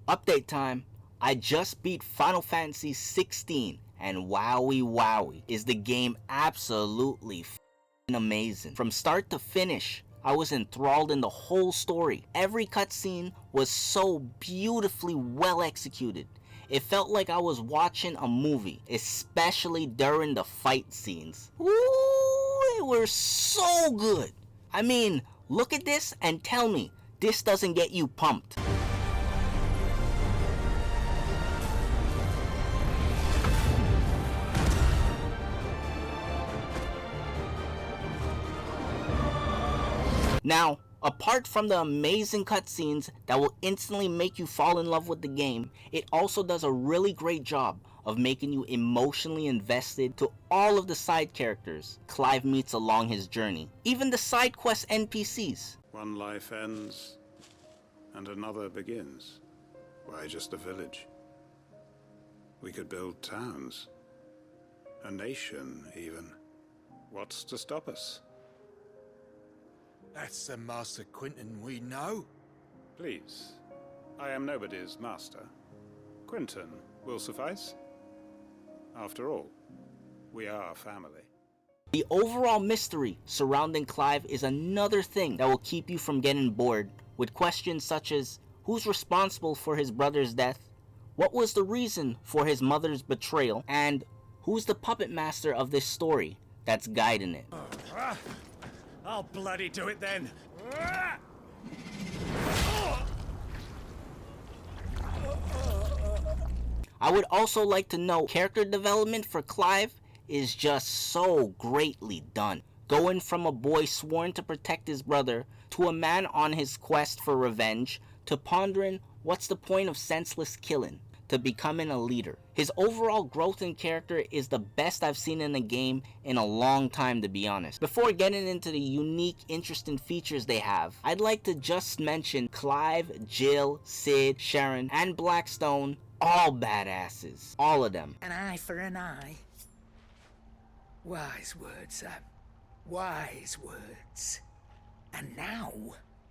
Update time. I just beat Final Fantasy 16 and wowie, is the game absolutely amazing. From start to finish, I was enthralled in the whole story. Every cutscene was so beautifully well executed. It felt like I was watching a movie, especially during the fight scenes. Ooh, they were so good. I mean, look at this and tell me this doesn't get you pumped. Now, apart from the amazing cutscenes that will instantly make you fall in love with the game, it also does a really great job of making you emotionally invested to all of the side characters Clive meets along his journey, even the side quest NPCs. One life ends, and another begins. Why just a village? We could build towns, a nation even. What's to stop us? That's the Master Quentin we know. Please, I am nobody's master. Quentin will suffice. After all, we are family. The overall mystery surrounding Clive is another thing that will keep you from getting bored, with questions such as who's responsible for his brother's death, what was the reason for his mother's betrayal, and who's the puppet master of this story that's guiding it. I'll bloody do it then. I would also like to note character development for Clive is just so greatly done. Going from a boy sworn to protect his brother to a man on his quest for revenge to pondering what's the point of senseless killing to becoming a leader. His overall growth in character is the best I've seen in a game in a long time, to be honest. Before getting into the unique, interesting features they have, I'd like to just mention Clive, Jill, Sid, Sharon, and Blackstone, all badasses. All of them. An eye for an eye. Wise words, Sam. Wise words. And now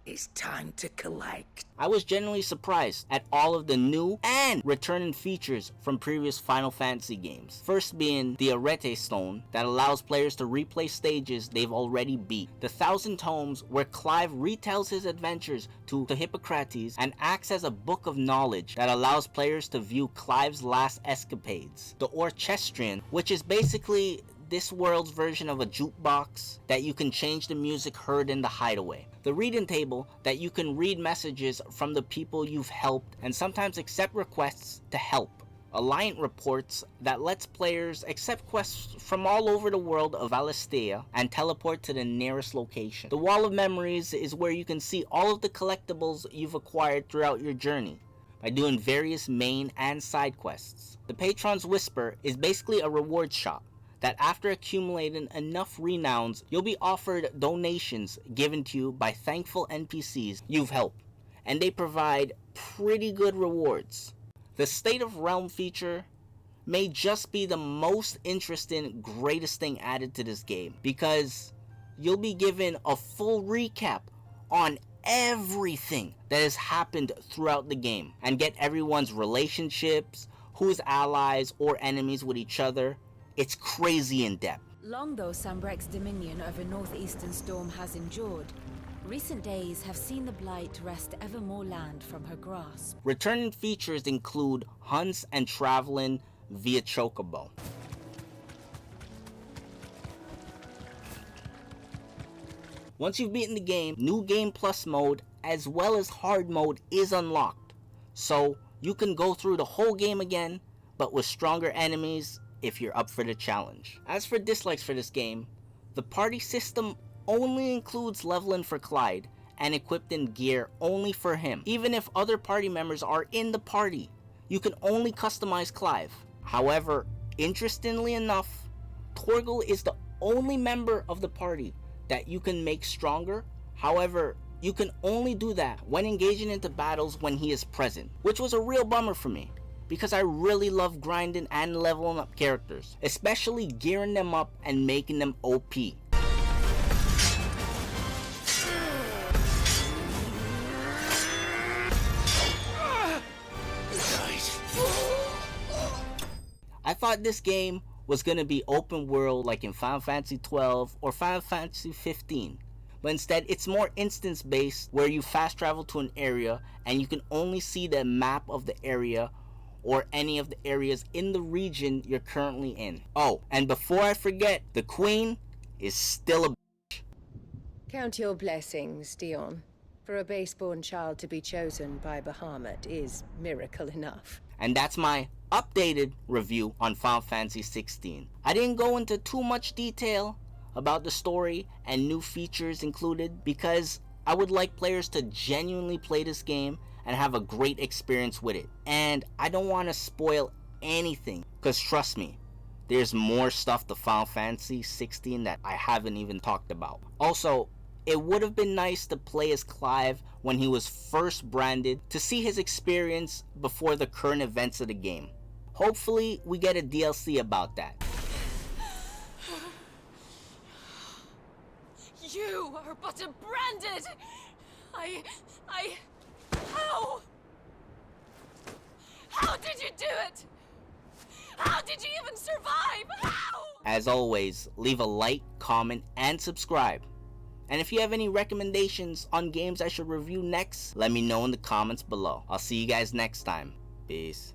it's time to collect. I was genuinely surprised at all of the new and returning features from previous Final Fantasy games. First being the Arete Stone that allows players to replay stages they've already beat. The Thousand Tomes where Clive retells his adventures to Hippocrates and acts as a book of knowledge that allows players to view Clive's last escapades. The Orchestrion, which is basically this world's version of a jukebox that you can change the music heard in the hideaway. The reading table that you can read messages from the people you've helped and sometimes accept requests to help. Alliant reports that lets players accept quests from all over the world of Valistea and teleport to the nearest location. The Wall of Memories is where you can see all of the collectibles you've acquired throughout your journey by doing various main and side quests. The Patron's Whisper is basically a reward shop that after accumulating enough renowns, you'll be offered donations given to you by thankful NPCs you've helped, and they provide pretty good rewards. The State of Realm feature may just be the most interesting, greatest thing added to this game, because you'll be given a full recap on everything that has happened throughout the game, and get everyone's relationships, who's allies or enemies with each other. It's crazy in depth. Long though Sambrek's dominion over northeastern Storm has endured, recent days have seen the Blight wrest ever more land from her grasp. Returning features include hunts and traveling via Chocobo. Once you've beaten the game, New Game Plus mode as well as hard mode is unlocked. So you can go through the whole game again, but with stronger enemies if you're up for the challenge. As for dislikes for this game, the party system only includes leveling for Clyde and equipping gear only for him. Even if other party members are in the party, you can only customize Clive. However, interestingly enough, Torgal is the only member of the party that you can make stronger. However, you can only do that when engaging into battles when he is present, which was a real bummer for me, because I really love grinding and leveling up characters, especially gearing them up and making them OP. thought this game was gonna be open world like in Final Fantasy 12 or Final Fantasy 15. But instead, it's more instance based where you fast travel to an area and you can only see the map of the area or any of the areas in the region you're currently in. Oh, and before I forget, the queen is still a bitch. Count your blessings, Dion. For a base-born child to be chosen by Bahamut is miracle enough. And that's my updated review on Final Fantasy 16. I didn't go into too much detail about the story and new features included because I would like players to genuinely play this game and have a great experience with it. And I don't want to spoil anything because trust me, there's more stuff to Final Fantasy 16 that I haven't even talked about. Also, it would have been nice to play as Clive when he was first branded to see his experience before the current events of the game. Hopefully we get a DLC about that. You are but a branded! How? How did you do it? How did you even survive? How? As always, leave a like, comment, and subscribe. And if you have any recommendations on games I should review next, let me know in the comments below. I'll see you guys next time. Peace.